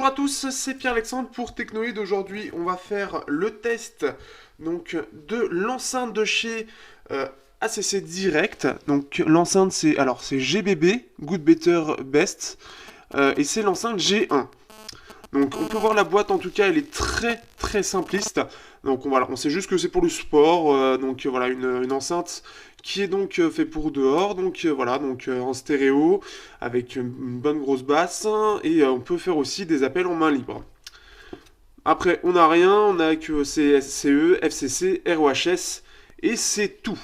Bonjour à tous, c'est Pierre-Alexandre pour Technoïd. Aujourd'hui, on va faire le test donc, de l'enceinte de chez ACC Direct. Donc l'enceinte c'est GBB, Good Better Best, et c'est l'enceinte G1. Donc on peut voir la boîte, en tout cas elle est très très simpliste. Donc voilà, on sait juste que c'est pour le sport, voilà une enceinte qui est donc fait pour dehors, voilà, en stéréo, avec une bonne grosse basse, et on peut faire aussi des appels en main libre. Après on n'a rien, on a que CSCE, FCC, ROHS, et c'est tout.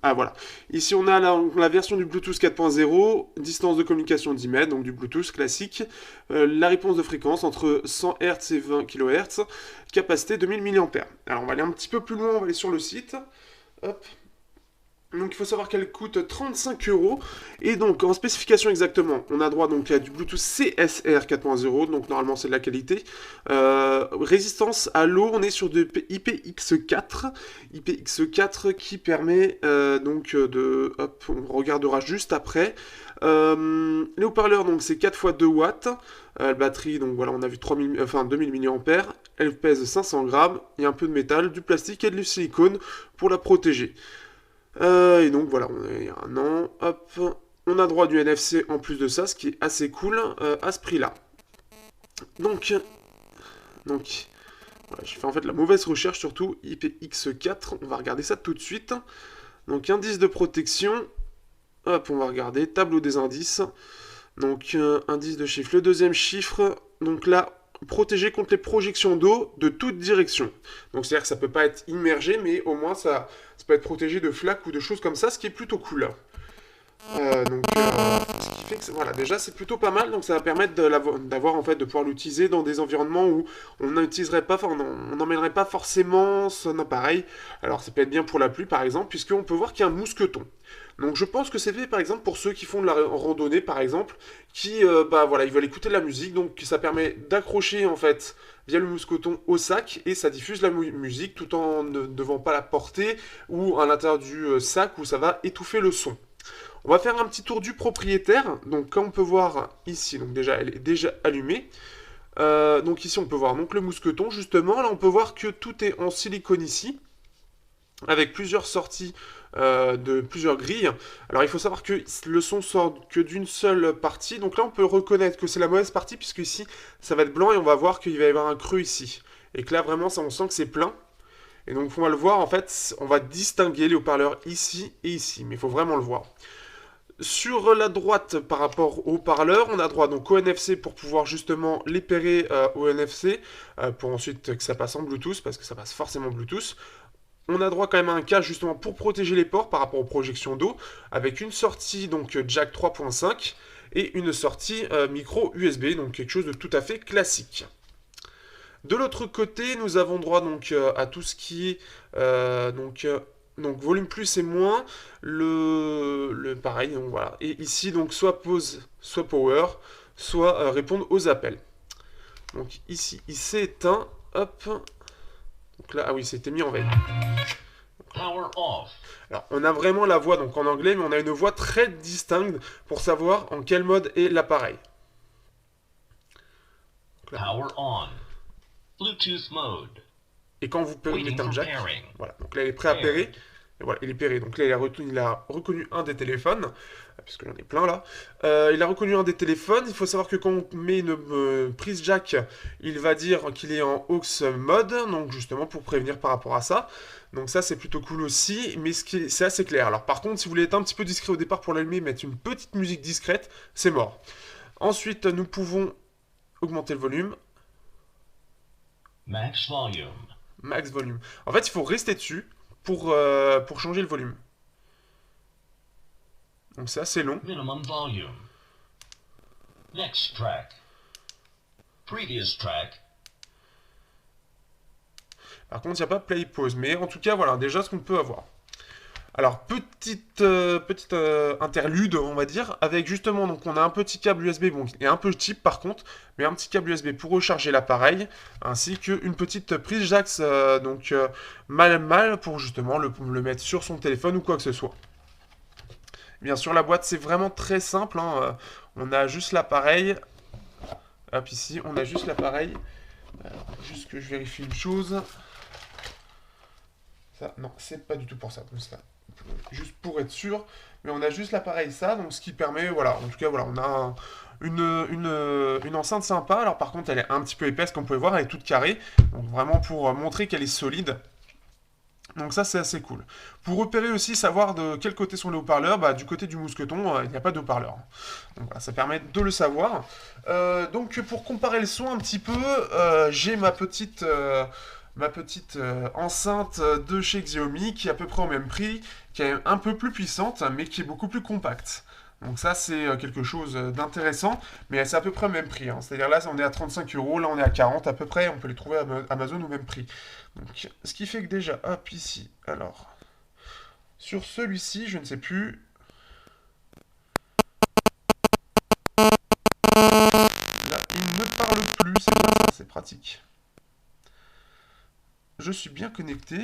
Ah voilà, ici on a la version du Bluetooth 4.0, distance de communication 10 mètres, donc du Bluetooth classique, la réponse de fréquence entre 100 Hz et 20 kHz, capacité 2000 mAh. Alors on va aller un petit peu plus loin, on va aller sur le site. Hop. Donc il faut savoir qu'elle coûte 35 €. Et donc en spécification exactement, on a droit donc à du Bluetooth CSR 4.0, donc normalement c'est de la qualité. Résistance à l'eau, on est sur de IPX4. IPX4 qui permet de... Hop, on regardera juste après. Les haut-parleurs, donc c'est 4 x 2 watts. La batterie, donc voilà, on a vu 2000 mAh. Elle pèse 500 grammes. Il y a un peu de métal, du plastique et du silicone pour la protéger. Et donc voilà, il y a un an, hop, on a droit du NFC en plus de ça, ce qui est assez cool à ce prix-là. Donc voilà, j'ai fait en fait la mauvaise recherche, surtout IPX4, on va regarder ça tout de suite. Donc indice de protection, hop, on va regarder, tableau des indices. Donc indice de chiffre, le deuxième chiffre, donc là, protégé contre les projections d'eau de toute direction. Donc c'est-à-dire que ça peut pas être immergé, mais au moins ça peut être protégé de flaques ou de choses comme ça, ce qui est plutôt cool. Ce qui fait que voilà, déjà c'est plutôt pas mal, donc ça va permettre d'avoir en fait de pouvoir l'utiliser dans des environnements où on n'utiliserait pas, on n'emmènerait pas forcément son appareil. Alors ça peut être bien pour la pluie par exemple, puisqu'on peut voir qu'il y a un mousqueton. Donc je pense que c'est fait par exemple pour ceux qui font de la randonnée par exemple, qui voilà, ils veulent écouter de la musique, donc ça permet d'accrocher en fait via le mousqueton au sac et ça diffuse la musique tout en ne devant pas la porter ou à l'intérieur du sac où ça va étouffer le son. On va faire un petit tour du propriétaire. Donc comme on peut voir ici, donc déjà elle est déjà allumée. Donc ici on peut voir donc le mousqueton justement. Là on peut voir que tout est en silicone ici, avec plusieurs sorties de plusieurs grilles. Alors il faut savoir que le son sort que d'une seule partie. Donc là on peut reconnaître que c'est la mauvaise partie, puisque ici ça va être blanc et on va voir qu'il va y avoir un creux ici. Et que là vraiment ça, on sent que c'est plein. Et donc on va le voir en fait, on va distinguer les haut-parleurs ici et ici. Mais il faut vraiment le voir. Sur la droite, par rapport au parleur, on a droit donc au NFC pour pouvoir justement les pairer au NFC, pour ensuite que ça passe en Bluetooth, parce que ça passe forcément Bluetooth. On a droit quand même à un câble justement pour protéger les ports par rapport aux projections d'eau, avec une sortie donc jack 3.5 et une sortie micro USB, donc quelque chose de tout à fait classique. De l'autre côté, nous avons droit donc à tout ce qui est donc volume plus et moins, pareil, donc voilà. Et ici donc soit pause, soit power, soit répondre aux appels. Donc ici il s'est éteint, hop. Donc là, ah oui, c'était mis en veille. Power off. Alors on a vraiment la voix donc en anglais, mais on a une voix très distincte pour savoir en quel mode est l'appareil. Power on. Bluetooth mode. Et quand vous mettez un jack, voilà, donc là il est prêt à pairer. Et voilà, il est pairé. Donc là il a reconnu un des téléphones, puisque j'en ai plein là. Il a reconnu un des téléphones. Il faut savoir que quand on met une prise jack, il va dire qu'il est en aux mode, donc justement pour prévenir par rapport à ça. Donc ça c'est plutôt cool aussi, mais c'est assez clair. Alors par contre, si vous voulez être un petit peu discret au départ pour l'allumer, mettre une petite musique discrète, c'est mort. Ensuite, nous pouvons augmenter le volume. Max volume. Max volume. En fait, il faut rester dessus pour changer le volume. Donc c'est assez long. Minimum volume. Next track. Previous track. Par contre, il n'y a pas play pause. Mais en tout cas, voilà déjà ce qu'on peut avoir. Alors, petite interlude, on va dire, avec justement, donc on a un petit câble USB, bon, qui est un peu cheap par contre, mais un petit câble USB pour recharger l'appareil, ainsi qu'une petite prise jack, mal pour justement le mettre sur son téléphone ou quoi que ce soit. Bien sûr, la boîte, c'est vraiment très simple, hein, on a juste l'appareil, Hop, ici, on a juste l'appareil. Alors, juste que je vérifie une chose. Ça, non, c'est pas du tout pour ça. Donc, ça, juste pour être sûr. Mais on a juste l'appareil ça, donc ce qui permet, voilà, en tout cas, voilà, on a une enceinte sympa. Alors par contre, elle est un petit peu épaisse, comme vous pouvez voir, elle est toute carrée. Donc vraiment pour montrer qu'elle est solide. Donc ça, c'est assez cool. Pour repérer aussi, savoir de quel côté sont les haut-parleurs, bah, du côté du mousqueton, il n'y a pas de haut-parleur. Donc voilà, ça permet de le savoir. Donc pour comparer le son un petit peu, j'ai ma petite enceinte de chez Xiaomi qui est à peu près au même prix, qui est un peu plus puissante, mais qui est beaucoup plus compacte. Donc ça, c'est quelque chose d'intéressant, mais c'est à peu près au même prix, hein. C'est-à-dire là, on est à 35 euros, là on est à 40 à peu près, on peut les trouver à Amazon au même prix. Donc, ce qui fait que déjà, hop, ici, alors, sur celui-ci, je ne sais plus, là, il ne parle plus, c'est bien ça, c'est pratique. Je suis bien connecté.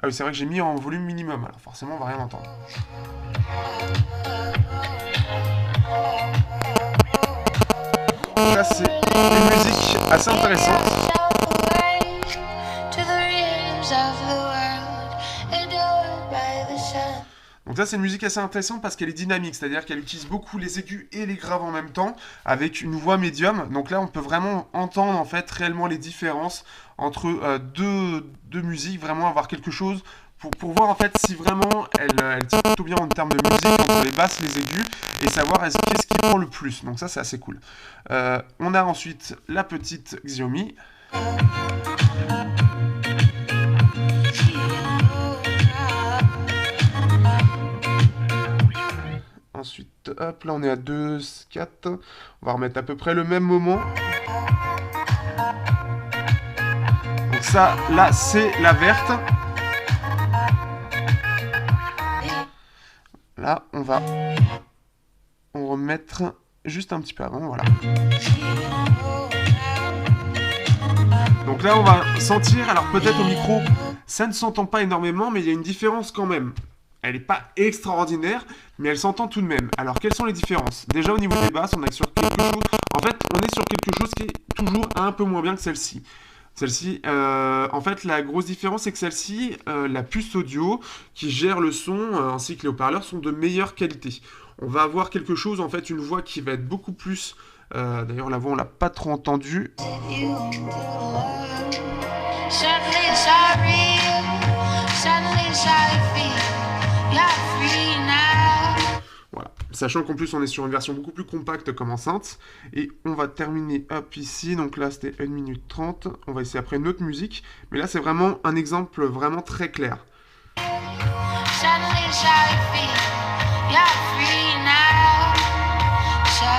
Ah oui, c'est vrai que j'ai mis en volume minimum, alors forcément on va rien entendre. Donc là, c'est une musique assez intéressante. Donc là, c'est une musique assez intéressante parce qu'elle est dynamique, c'est-à-dire qu'elle utilise beaucoup les aigus et les graves en même temps, avec une voix médium. Donc là, on peut vraiment entendre en fait réellement les différences entre deux musiques, vraiment avoir quelque chose pour voir en fait si vraiment elle tient plutôt bien en termes de musique entre les basses et les aigus et savoir qu'est-ce qui prend le plus. Donc ça, c'est assez cool. On a ensuite la petite Xiaomi. Ensuite, hop, là on est à 2, 4. On va remettre à peu près le même moment. Donc ça, là, c'est la verte. Là, on va remettre juste un petit peu avant, voilà. Donc là, on va sentir, alors peut-être au micro, ça ne s'entend pas énormément, mais il y a une différence quand même. Elle n'est pas extraordinaire, mais elle s'entend tout de même. Alors, quelles sont les différences? Déjà, au niveau des basses, on est sur quelque chose... En fait, on est sur quelque chose qui est toujours un peu moins bien que celle-ci. Celle-ci, en fait, la grosse différence, c'est que celle-ci, la puce audio qui gère le son, ainsi que les haut-parleurs, sont de meilleure qualité. On va avoir quelque chose, en fait, une voix qui va être beaucoup plus... D'ailleurs, la voix, on l'a pas trop entendue. Voilà. Sachant qu'en plus on est sur une version beaucoup plus compacte comme enceinte. Et on va terminer hop ici. Donc là c'était 1 minute 30. On va essayer après une autre musique. Mais là c'est vraiment un exemple vraiment très clair.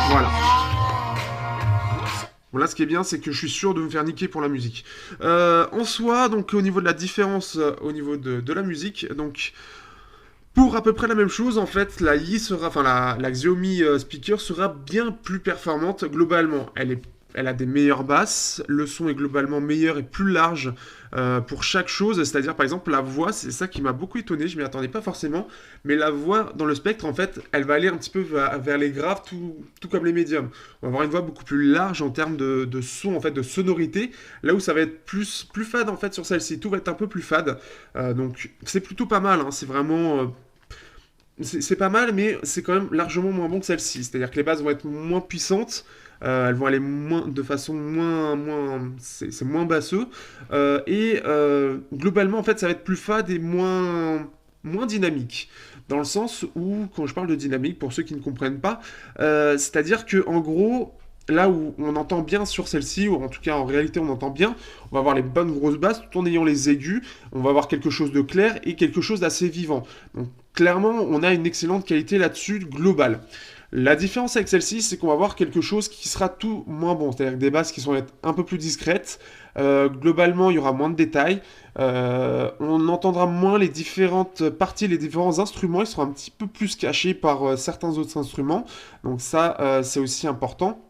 Voilà. Bon, là, ce qui est bien, c'est que je suis sûr de me faire niquer pour la musique. En soi, donc au niveau de la différence, au niveau de la musique, donc pour à peu près la même chose, en fait, la Xiaomi speaker sera bien plus performante globalement. Elle a des meilleures basses, le son est globalement meilleur et plus large pour chaque chose. C'est-à-dire, par exemple, la voix, c'est ça qui m'a beaucoup étonné, je m'y attendais pas forcément. Mais la voix dans le spectre, en fait, elle va aller un petit peu vers les graves, tout comme les médiums. On va avoir une voix beaucoup plus large en termes de son, en fait, de sonorité. Là où ça va être plus fade, en fait, sur celle-ci. Tout va être un peu plus fade. Donc, c'est plutôt pas mal, hein. C'est vraiment... c'est pas mal, mais c'est quand même largement moins bon que celle-ci. C'est-à-dire que les basses vont être moins puissantes, elles vont aller de façon c'est moins basseux. Globalement, en fait, ça va être plus fade et moins dynamique. Dans le sens où, quand je parle de dynamique, pour ceux qui ne comprennent pas, c'est-à-dire que en gros, là où on entend bien sur celle-ci, ou en tout cas en réalité on entend bien, on va avoir les bonnes grosses basses tout en ayant les aigus, on va avoir quelque chose de clair et quelque chose d'assez vivant. Donc clairement, on a une excellente qualité là-dessus globale. La différence avec celle-ci, c'est qu'on va avoir quelque chose qui sera tout moins bon, c'est-à-dire des basses qui sont être un peu plus discrètes. Globalement, il y aura moins de détails. On entendra moins les différentes parties, les différents instruments. Ils seront un petit peu plus cachés par certains autres instruments. Donc ça, c'est aussi important.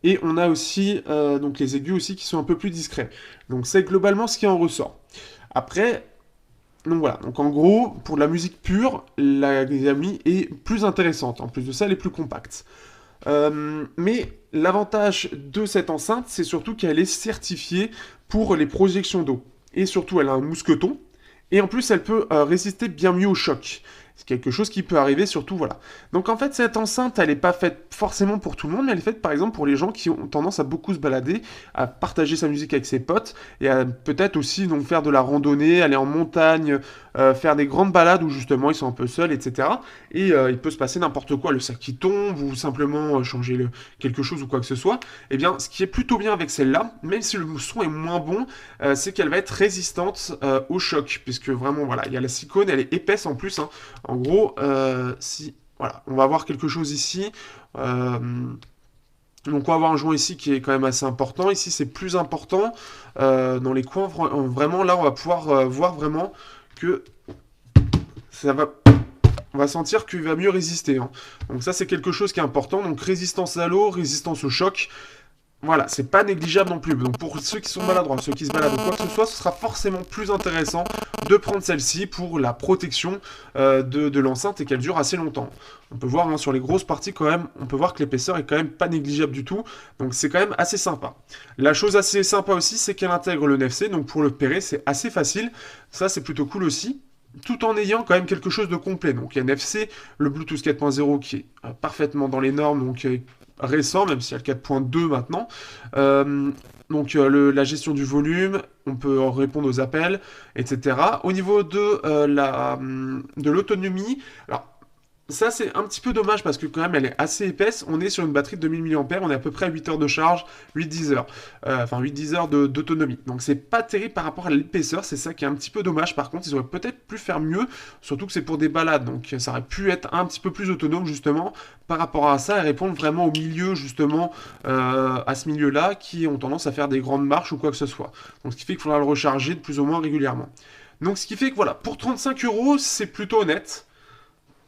Et on a aussi donc les aigus aussi qui sont un peu plus discrets. Donc c'est globalement ce qui en ressort. Après, Donc voilà, donc en gros, pour la musique pure, la Xiaomi est plus intéressante. En plus de ça, elle est plus compacte. Mais l'avantage de cette enceinte, c'est surtout qu'elle est certifiée pour les projections d'eau. Et surtout, elle a un mousqueton. Et en plus, elle peut résister bien mieux au choc. C'est quelque chose qui peut arriver, surtout, voilà. Donc en fait, cette enceinte, elle n'est pas faite forcément pour tout le monde, mais elle est faite par exemple pour les gens qui ont tendance à beaucoup se balader, à partager sa musique avec ses potes, et à peut-être aussi donc faire de la randonnée, aller en montagne, faire des grandes balades où justement ils sont un peu seuls, etc. Et il peut se passer n'importe quoi, le sac qui tombe, ou simplement changer quelque chose ou quoi que ce soit. Et bien, ce qui est plutôt bien avec celle-là, même si le son est moins bon, c'est qu'elle va être résistante au choc, puisque vraiment, voilà, il y a la silicone, elle est épaisse en plus, hein. En gros, si... Voilà, on va avoir quelque chose ici. Euh, donc on va avoir un joint ici qui est quand même assez important. Ici, c'est plus important. Dans les coins, vraiment, là, on va pouvoir voir vraiment que ça va... On va sentir qu'il va mieux résister, hein. Donc ça, c'est quelque chose qui est important. Donc résistance à l'eau, résistance au choc. Voilà, c'est pas négligeable non plus. Donc pour ceux qui sont maladroits, ceux qui se baladent ou quoi que ce soit, ce sera forcément plus intéressant de prendre celle-ci pour la protection de l'enceinte et qu'elle dure assez longtemps. On peut voir hein, sur les grosses parties quand même, on peut voir que l'épaisseur est quand même pas négligeable du tout. Donc c'est quand même assez sympa. La chose assez sympa aussi, c'est qu'elle intègre le NFC. Donc pour le pairer, c'est assez facile. Ça, c'est plutôt cool aussi, tout en ayant quand même quelque chose de complet. Donc il y a NFC, le Bluetooth 4.0 qui est parfaitement dans les normes, donc récent, même s'il y a le 4.2 maintenant. Donc la gestion du volume, on peut répondre aux appels, etc. Au niveau de l'autonomie, alors ça, c'est un petit peu dommage parce que quand même, elle est assez épaisse. On est sur une batterie de 2000 mAh, on est à peu près à 8 heures de charge, 8-10 heures. Enfin, 8-10 heures d'autonomie. Donc, c'est pas terrible par rapport à l'épaisseur. C'est ça qui est un petit peu dommage. Par contre, ils auraient peut-être pu faire mieux, surtout que c'est pour des balades. Donc, ça aurait pu être un petit peu plus autonome, justement, par rapport à ça et répondre vraiment au milieu, justement, à ce milieu-là, qui ont tendance à faire des grandes marches ou quoi que ce soit. Donc, ce qui fait qu'il faudra le recharger de plus ou moins régulièrement. Donc, ce qui fait que voilà, pour 35 euros, c'est plutôt honnête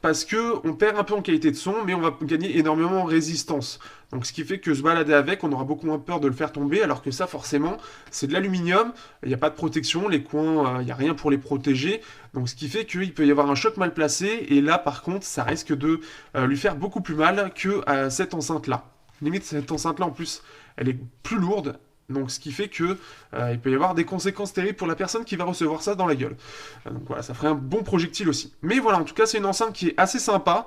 parce que on perd un peu en qualité de son, mais on va gagner énormément en résistance. Donc ce qui fait que se balader avec, on aura beaucoup moins peur de le faire tomber, alors que ça forcément, c'est de l'aluminium, il n'y a pas de protection, les coins, il n'y a rien pour les protéger, donc ce qui fait qu'il peut y avoir un choc mal placé, et là par contre, ça risque de lui faire beaucoup plus mal que cette enceinte-là. Limite, cette enceinte-là en plus, elle est plus lourde, donc ce qui fait que il peut y avoir des conséquences terribles pour la personne qui va recevoir ça dans la gueule. Donc voilà, ça ferait un bon projectile aussi. Mais voilà, en tout cas, c'est une enceinte qui est assez sympa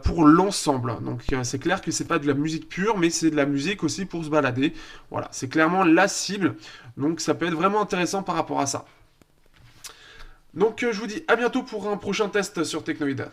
pour l'ensemble. Donc c'est clair que c'est pas de la musique pure, mais c'est de la musique aussi pour se balader. Voilà, c'est clairement la cible. Donc ça peut être vraiment intéressant par rapport à ça. Donc je vous dis à bientôt pour un prochain test sur Technoïda.